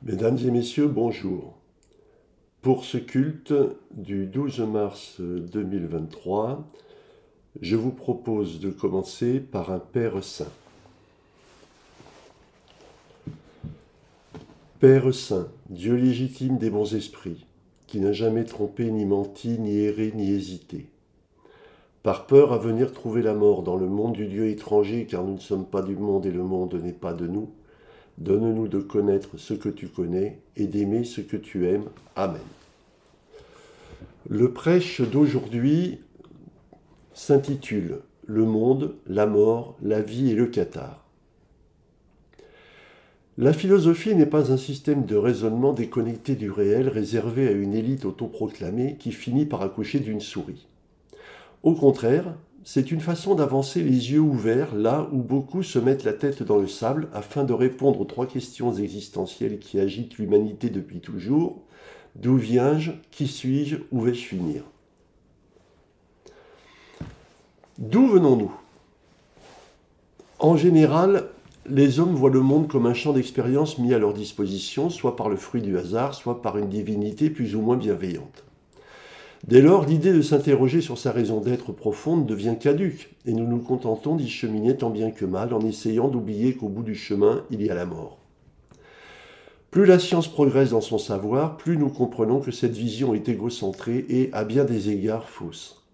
Mesdames et messieurs, bonjour. Pour ce culte du 12 mars 2023, je vous propose de commencer par un Père Saint. Père Saint, Dieu légitime des bons esprits, qui n'a jamais trompé, ni menti, ni erré, ni hésité. Par peur à venir trouver la mort dans le monde du Dieu étranger, car nous ne sommes pas du monde et le monde n'est pas de nous, donne-nous de connaître ce que tu connais et d'aimer ce que tu aimes. Amen. Le prêche d'aujourd'hui s'intitule « Le monde, la mort, la vie et le cathare ». La philosophie n'est pas un système de raisonnement déconnecté du réel réservé à une élite autoproclamée qui finit par accoucher d'une souris. Au contraire, c'est une façon d'avancer les yeux ouverts là où beaucoup se mettent la tête dans le sable afin de répondre aux trois questions existentielles qui agitent l'humanité depuis toujours. D'où viens-je? Qui suis-je? Où vais-je finir? D'où venons-nous? En général, les hommes voient le monde comme un champ d'expérience mis à leur disposition, soit par le fruit du hasard, soit par une divinité plus ou moins bienveillante. Dès lors, l'idée de s'interroger sur sa raison d'être profonde devient caduque, et nous nous contentons d'y cheminer tant bien que mal en essayant d'oublier qu'au bout du chemin, il y a la mort. Plus la science progresse dans son savoir, plus nous comprenons que cette vision est égocentrée et, à bien des égards, fausse.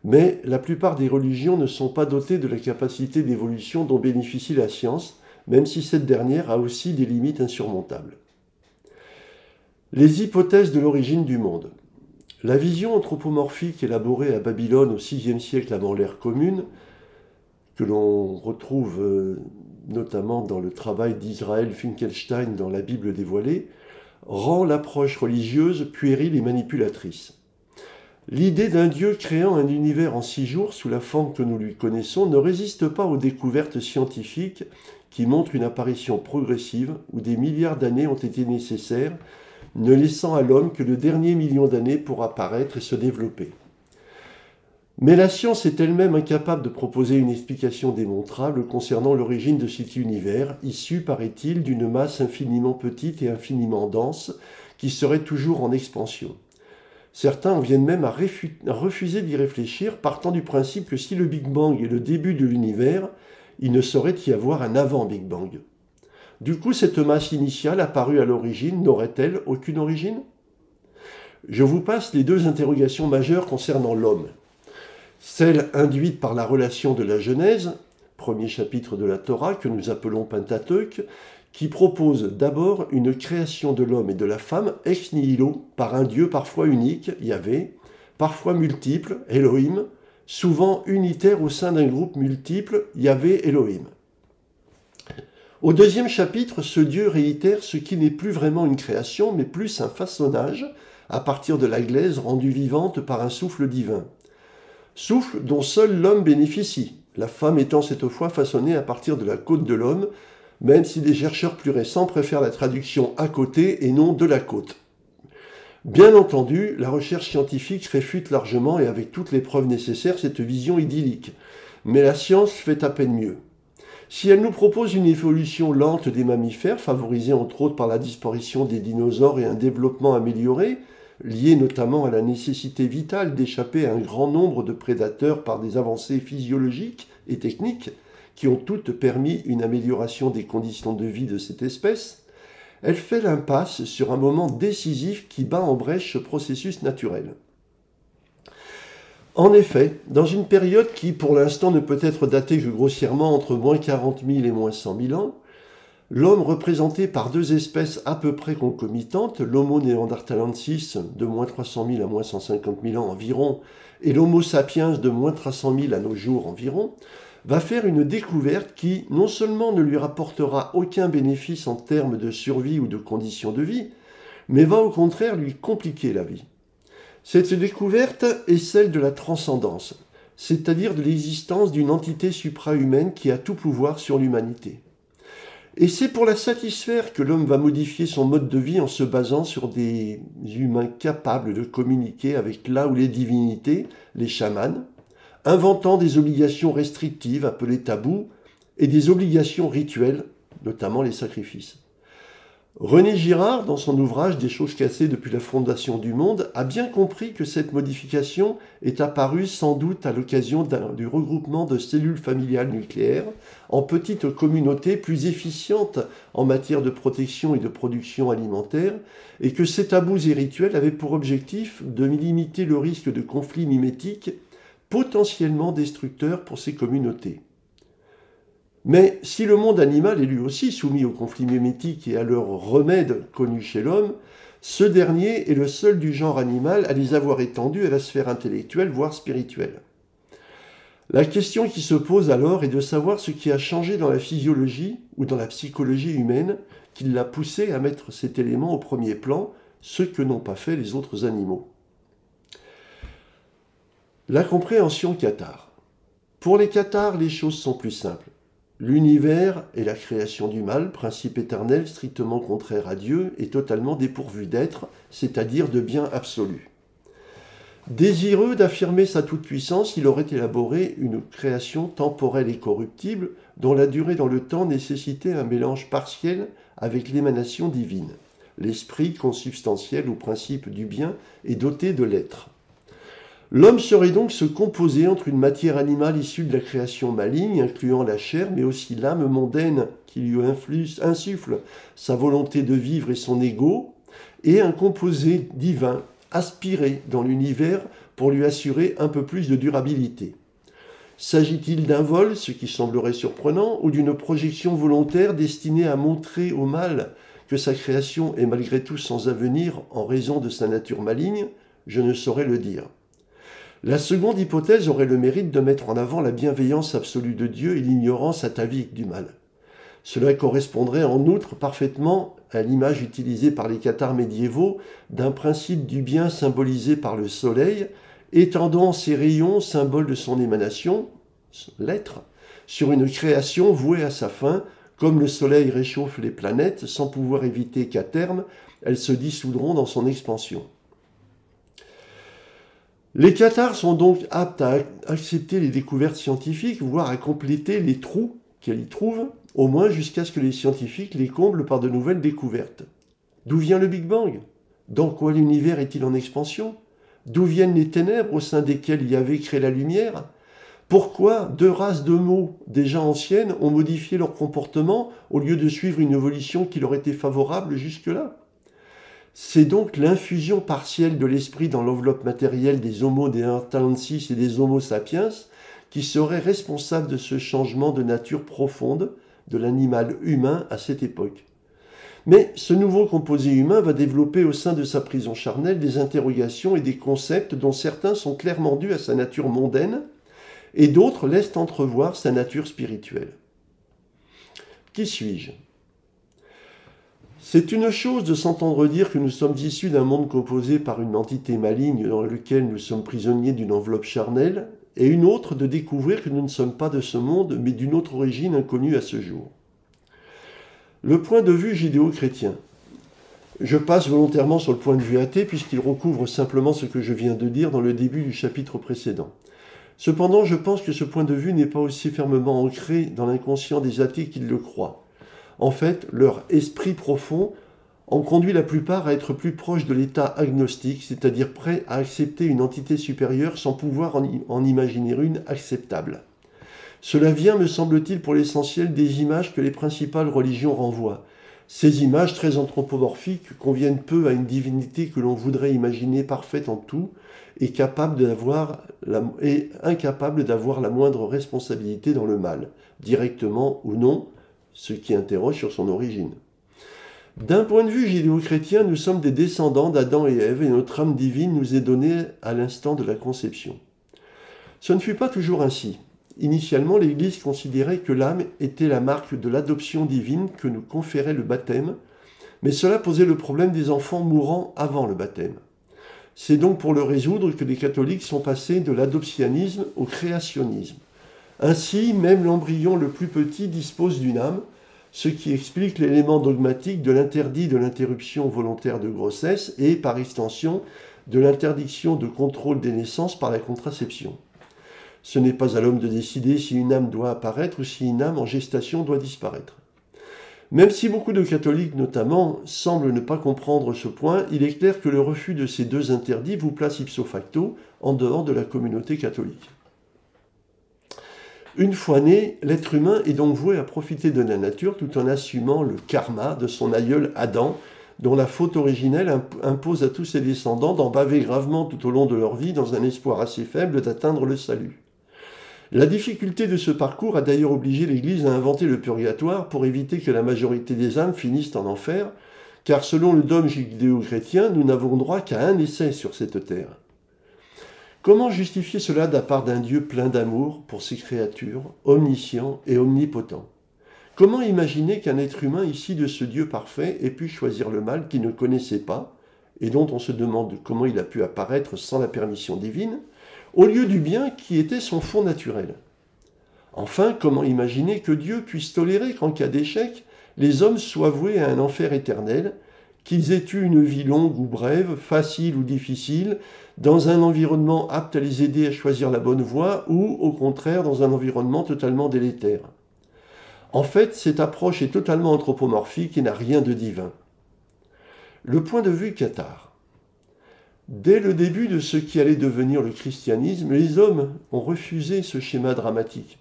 Mais la plupart des religions ne sont pas dotées de la capacité d'évolution dont bénéficie la science, même si cette dernière a aussi des limites insurmontables. Les hypothèses de l'origine du monde. La vision anthropomorphique élaborée à Babylone au VIe siècle avant l'ère commune, que l'on retrouve notamment dans le travail d'Israël Finkelstein dans la Bible dévoilée, rend l'approche religieuse puérile et manipulatrice. L'idée d'un Dieu créant un univers en 6 jours sous la forme que nous lui connaissons ne résiste pas aux découvertes scientifiques qui montrent une apparition progressive où des milliards d'années ont été nécessaires, ne laissant à l'homme que le dernier million d'années pour apparaître et se développer. Mais la science est elle-même incapable de proposer une explication démontrable concernant l'origine de cet univers, issu, paraît-il, d'une masse infiniment petite et infiniment dense, qui serait toujours en expansion. Certains en viennent même à refuser d'y réfléchir, partant du principe que si le Big Bang est le début de l'univers, il ne saurait y avoir un avant Big Bang. Du coup, cette masse initiale apparue à l'origine n'aurait-elle aucune origine? Je vous passe les deux interrogations majeures concernant l'homme. Celle induite par la relation de la Genèse, premier chapitre de la Torah que nous appelons Pentateuque, qui propose d'abord une création de l'homme et de la femme ex nihilo par un Dieu parfois unique, Yahvé, parfois multiple, Elohim, souvent unitaire au sein d'un groupe multiple, Yahvé Elohim. Au deuxième chapitre, ce Dieu réitère ce qui n'est plus vraiment une création, mais plus un façonnage à partir de la glaise rendue vivante par un souffle divin. Souffle dont seul l'homme bénéficie, la femme étant cette fois façonnée à partir de la côte de l'homme, même si des chercheurs plus récents préfèrent la traduction à côté et non de la côte. Bien entendu, la recherche scientifique réfute largement et avec toutes les preuves nécessaires cette vision idyllique, mais la science fait à peine mieux. Si elle nous propose une évolution lente des mammifères, favorisée entre autres par la disparition des dinosaures et un développement amélioré, lié notamment à la nécessité vitale d'échapper à un grand nombre de prédateurs par des avancées physiologiques et techniques, qui ont toutes permis une amélioration des conditions de vie de cette espèce, elle fait l'impasse sur un moment décisif qui bat en brèche ce processus naturel. En effet, dans une période qui, pour l'instant, ne peut être datée que grossièrement entre moins 40 000 et moins 100 000 ans, l'homme représenté par deux espèces à peu près concomitantes, l'Homo neanderthalensis de moins 300 000 à moins 150 000 ans environ, et l'Homo sapiens de moins 300 000 à nos jours environ, va faire une découverte qui, non seulement ne lui rapportera aucun bénéfice en termes de survie ou de conditions de vie, mais va au contraire lui compliquer la vie. Cette découverte est celle de la transcendance, c'est-à-dire de l'existence d'une entité suprahumaine qui a tout pouvoir sur l'humanité. Et c'est pour la satisfaire que l'homme va modifier son mode de vie en se basant sur des humains capables de communiquer avec là ou les divinités, les chamans, inventant des obligations restrictives appelées tabous et des obligations rituelles, notamment les sacrifices. René Girard, dans son ouvrage Des choses cassées depuis la fondation du monde, a bien compris que cette modification est apparue sans doute à l'occasion du regroupement de cellules familiales nucléaires en petites communautés plus efficientes en matière de protection et de production alimentaire, et que ces tabous et rituels avaient pour objectif de limiter le risque de conflits mimétiques potentiellement destructeurs pour ces communautés. Mais si le monde animal est lui aussi soumis aux conflits mimétiques et à leurs remèdes connus chez l'homme, ce dernier est le seul du genre animal à les avoir étendus à la sphère intellectuelle, voire spirituelle. La question qui se pose alors est de savoir ce qui a changé dans la physiologie ou dans la psychologie humaine qui l'a poussé à mettre cet élément au premier plan, ce que n'ont pas fait les autres animaux. La compréhension cathare. Pour les cathares, les choses sont plus simples. L'univers est la création du mal, principe éternel strictement contraire à Dieu et totalement dépourvu d'être, c'est-à-dire de bien absolu. Désireux d'affirmer sa toute-puissance, il aurait élaboré une création temporelle et corruptible dont la durée dans le temps nécessitait un mélange partiel avec l'émanation divine. L'esprit consubstantiel au principe du bien est doté de l'être. L'homme serait donc se composer entre une matière animale issue de la création maligne, incluant la chair, mais aussi l'âme mondaine qui lui insuffle sa volonté de vivre et son ego, et un composé divin aspiré dans l'univers pour lui assurer un peu plus de durabilité. S'agit-il d'un vol, ce qui semblerait surprenant, ou d'une projection volontaire destinée à montrer au mal que sa création est malgré tout sans avenir en raison de sa nature maligne? Je ne saurais le dire. La seconde hypothèse aurait le mérite de mettre en avant la bienveillance absolue de Dieu et l'ignorance atavique du mal. Cela correspondrait en outre parfaitement à l'image utilisée par les cathares médiévaux d'un principe du bien symbolisé par le soleil, étendant ses rayons, symbole de son émanation, l'être, sur une création vouée à sa fin, comme le soleil réchauffe les planètes sans pouvoir éviter qu'à terme, elles se dissoudront dans son expansion. Les cathares sont donc aptes à accepter les découvertes scientifiques, voire à compléter les trous qu'elles y trouvent, au moins jusqu'à ce que les scientifiques les comblent par de nouvelles découvertes. D'où vient le Big Bang? Dans quoi l'univers est-il en expansion? D'où viennent les ténèbres au sein desquelles Yahvé crée la lumière? Pourquoi deux races de mots déjà anciennes ont modifié leur comportement au lieu de suivre une évolution qui leur était favorable jusque-là? C'est donc l'infusion partielle de l'esprit dans l'enveloppe matérielle des Homo neanderthalensis et des Homo sapiens qui serait responsable de ce changement de nature profonde de l'animal humain à cette époque. Mais ce nouveau composé humain va développer au sein de sa prison charnelle des interrogations et des concepts dont certains sont clairement dus à sa nature mondaine et d'autres laissent entrevoir sa nature spirituelle. Qui suis-je ? C'est une chose de s'entendre dire que nous sommes issus d'un monde composé par une entité maligne dans lequel nous sommes prisonniers d'une enveloppe charnelle, et une autre de découvrir que nous ne sommes pas de ce monde, mais d'une autre origine inconnue à ce jour. Le point de vue judéo-chrétien. Je passe volontairement sur le point de vue athée, puisqu'il recouvre simplement ce que je viens de dire dans le début du chapitre précédent. Cependant, je pense que ce point de vue n'est pas aussi fermement ancré dans l'inconscient des athées qu'ils le croient. En fait, leur esprit profond en conduit la plupart à être plus proche de l'état agnostique, c'est-à-dire prêt à accepter une entité supérieure sans pouvoir en imaginer une acceptable. Cela vient, me semble-t-il, pour l'essentiel des images que les principales religions renvoient. Ces images très anthropomorphiques conviennent peu à une divinité que l'on voudrait imaginer parfaite en tout et incapable d'avoir la moindre responsabilité dans le mal, directement ou non, ce qui interroge sur son origine. D'un point de vue judéo-chrétien, nous sommes des descendants d'Adam et Ève et notre âme divine nous est donnée à l'instant de la conception. Ce ne fut pas toujours ainsi. Initialement, l'Église considérait que l'âme était la marque de l'adoption divine que nous conférait le baptême, mais cela posait le problème des enfants mourant avant le baptême. C'est donc pour le résoudre que les catholiques sont passés de l'adoptionnisme au créationnisme. Ainsi, même l'embryon le plus petit dispose d'une âme, ce qui explique l'élément dogmatique de l'interdit de l'interruption volontaire de grossesse et, par extension, de l'interdiction de contrôle des naissances par la contraception. Ce n'est pas à l'homme de décider si une âme doit apparaître ou si une âme en gestation doit disparaître. Même si beaucoup de catholiques notamment semblent ne pas comprendre ce point, il est clair que le refus de ces deux interdits vous place ipso facto en dehors de la communauté catholique. Une fois né, l'être humain est donc voué à profiter de la nature tout en assumant le karma de son aïeul Adam, dont la faute originelle impose à tous ses descendants d'en baver gravement tout au long de leur vie dans un espoir assez faible d'atteindre le salut. La difficulté de ce parcours a d'ailleurs obligé l'Église à inventer le purgatoire pour éviter que la majorité des âmes finissent en enfer, car selon le dogme judéo-chrétien, nous n'avons droit qu'à un essai sur cette terre. Comment justifier cela de la part d'un Dieu plein d'amour pour ses créatures, omniscient et omnipotent? Comment imaginer qu'un être humain issu de ce Dieu parfait ait pu choisir le mal qu'il ne connaissait pas, et dont on se demande comment il a pu apparaître sans la permission divine, au lieu du bien qui était son fond naturel? Enfin, comment imaginer que Dieu puisse tolérer qu'en cas d'échec, les hommes soient voués à un enfer éternel, qu'ils aient eu une vie longue ou brève, facile ou difficile, dans un environnement apte à les aider à choisir la bonne voie, ou au contraire dans un environnement totalement délétère? En fait, cette approche est totalement anthropomorphique et n'a rien de divin. Le point de vue cathare. Dès le début de ce qui allait devenir le christianisme, les hommes ont refusé ce schéma dramatique.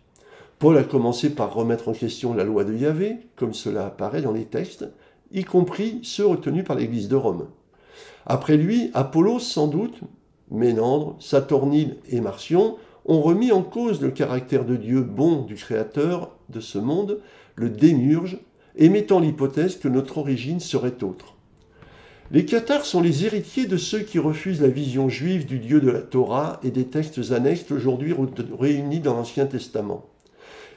Paul a commencé par remettre en question la loi de Yahvé, comme cela apparaît dans les textes, y compris ceux retenus par l'Église de Rome. Après lui, Apollos sans doute, Ménandre, Saturnine et Marcion ont remis en cause le caractère de Dieu bon du Créateur de ce monde, le démiurge, émettant l'hypothèse que notre origine serait autre. Les cathares sont les héritiers de ceux qui refusent la vision juive du Dieu de la Torah et des textes annexes aujourd'hui réunis dans l'Ancien Testament.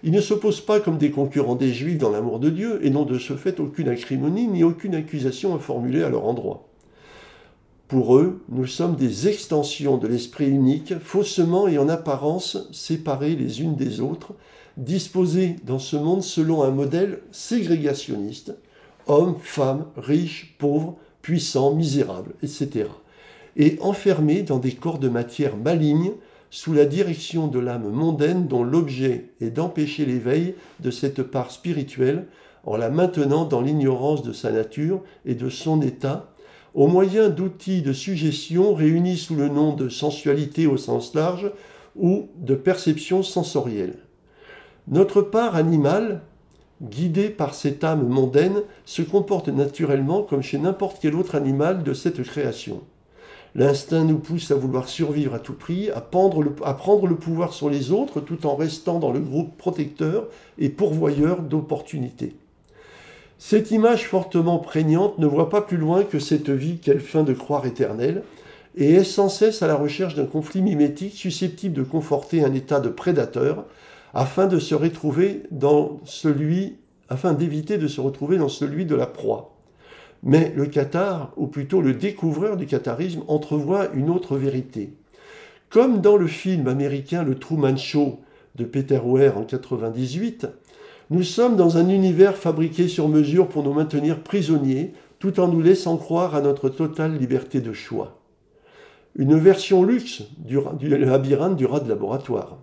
Ils ne s'opposent pas comme des concurrents des Juifs dans l'amour de Dieu et n'ont de ce fait aucune acrimonie ni aucune accusation à formuler à leur endroit. Pour eux, nous sommes des extensions de l'esprit unique, faussement et en apparence séparées les unes des autres, disposées dans ce monde selon un modèle ségrégationniste, hommes, femmes, riches, pauvres, puissants, misérables, etc. et enfermés dans des corps de matière malignes sous la direction de l'âme mondaine dont l'objet est d'empêcher l'éveil de cette part spirituelle en la maintenant dans l'ignorance de sa nature et de son état, au moyen d'outils de suggestion réunis sous le nom de sensualité au sens large ou de perception sensorielle. Notre part animale, guidée par cette âme mondaine, se comporte naturellement comme chez n'importe quel autre animal de cette création. L'instinct nous pousse à vouloir survivre à tout prix, à prendre le pouvoir sur les autres tout en restant dans le groupe protecteur et pourvoyeur d'opportunités. Cette image fortement prégnante ne voit pas plus loin que cette vie qu'elle feint de croire éternelle et est sans cesse à la recherche d'un conflit mimétique susceptible de conforter un état de prédateur afin d'éviter de se retrouver dans celui de la proie. Mais le cathare, ou plutôt le découvreur du catharisme, entrevoit une autre vérité. Comme dans le film américain Le Truman Show de Peter Weir en 1998, nous sommes dans un univers fabriqué sur mesure pour nous maintenir prisonniers, tout en nous laissant croire à notre totale liberté de choix. Une version luxe du labyrinthe du rat de laboratoire.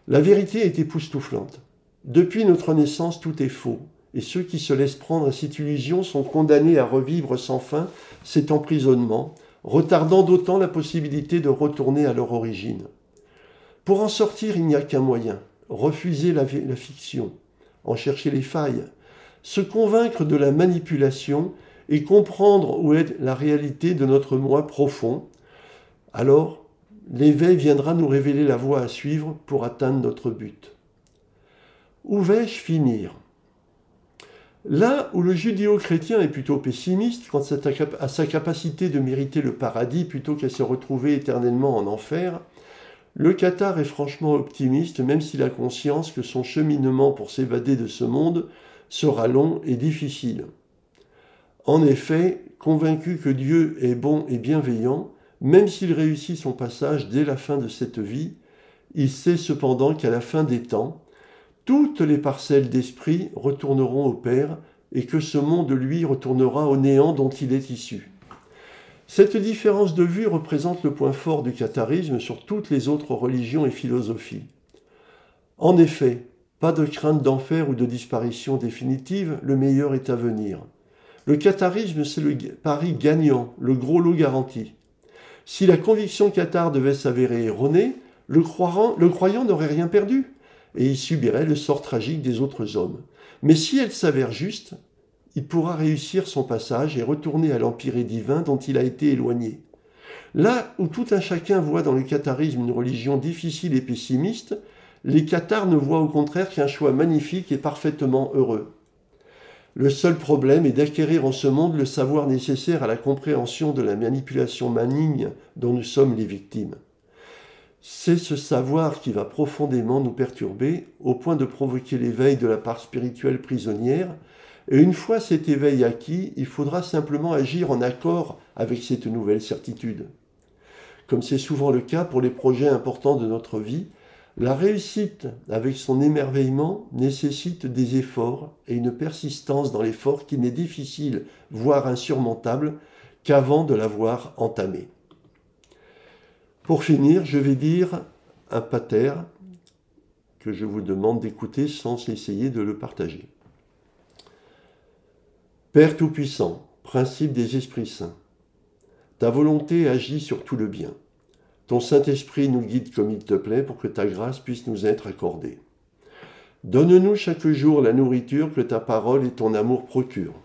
La vérité est époustouflante. Depuis notre naissance, tout est faux, et ceux qui se laissent prendre à cette illusion sont condamnés à revivre sans fin cet emprisonnement, retardant d'autant la possibilité de retourner à leur origine. Pour en sortir, il n'y a qu'un moyen, refuser la fiction, en chercher les failles, se convaincre de la manipulation et comprendre où est la réalité de notre moi profond. Alors, l'éveil viendra nous révéler la voie à suivre pour atteindre notre but. Où vais-je finir ? Là où le judéo-chrétien est plutôt pessimiste quant à sa capacité de mériter le paradis plutôt qu'à se retrouver éternellement en enfer, le cathare est franchement optimiste, même s'il a conscience que son cheminement pour s'évader de ce monde sera long et difficile. En effet, convaincu que Dieu est bon et bienveillant, même s'il réussit son passage dès la fin de cette vie, il sait cependant qu'à la fin des temps, toutes les parcelles d'esprit retourneront au Père et que ce monde, lui, retournera au néant dont il est issu. Cette différence de vue représente le point fort du catharisme sur toutes les autres religions et philosophies. En effet, Pas de crainte d'enfer ou de disparition définitive, le meilleur est à venir. Le catharisme, c'est le pari gagnant, le gros lot garanti. Si la conviction cathare devait s'avérer erronée, le croyant n'aurait rien perdu, et il subirait le sort tragique des autres hommes. Mais si elle s'avère juste, il pourra réussir son passage et retourner à l'empire divin dont il a été éloigné. Là où tout un chacun voit dans le catharisme une religion difficile et pessimiste, les cathares ne voient au contraire qu'un choix magnifique et parfaitement heureux. Le seul problème est d'acquérir en ce monde le savoir nécessaire à la compréhension de la manipulation maligne dont nous sommes les victimes. C'est ce savoir qui va profondément nous perturber, au point de provoquer l'éveil de la part spirituelle prisonnière, et une fois cet éveil acquis, il faudra simplement agir en accord avec cette nouvelle certitude. Comme c'est souvent le cas pour les projets importants de notre vie, la réussite, avec son émerveillement, nécessite des efforts et une persistance dans l'effort qui n'est difficile, voire insurmontable, qu'avant de l'avoir entamé. Pour finir, je vais dire un pater que je vous demande d'écouter sans essayer de le partager. Père Tout-Puissant, principe des esprits saints, ta volonté agit sur tout le bien. Ton Saint-Esprit nous guide comme il te plaît pour que ta grâce puisse nous être accordée. Donne-nous chaque jour la nourriture que ta parole et ton amour procurent.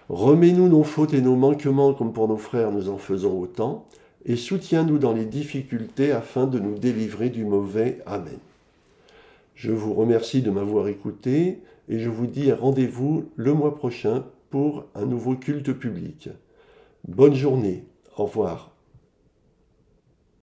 Remets-nous nos fautes et nos manquements comme pour nos frères nous en faisons autant, et soutiens-nous dans les difficultés afin de nous délivrer du mauvais. Amen. Je vous remercie de m'avoir écouté et je vous dis rendez-vous le mois prochain pour un nouveau culte public. Bonne journée. Au revoir.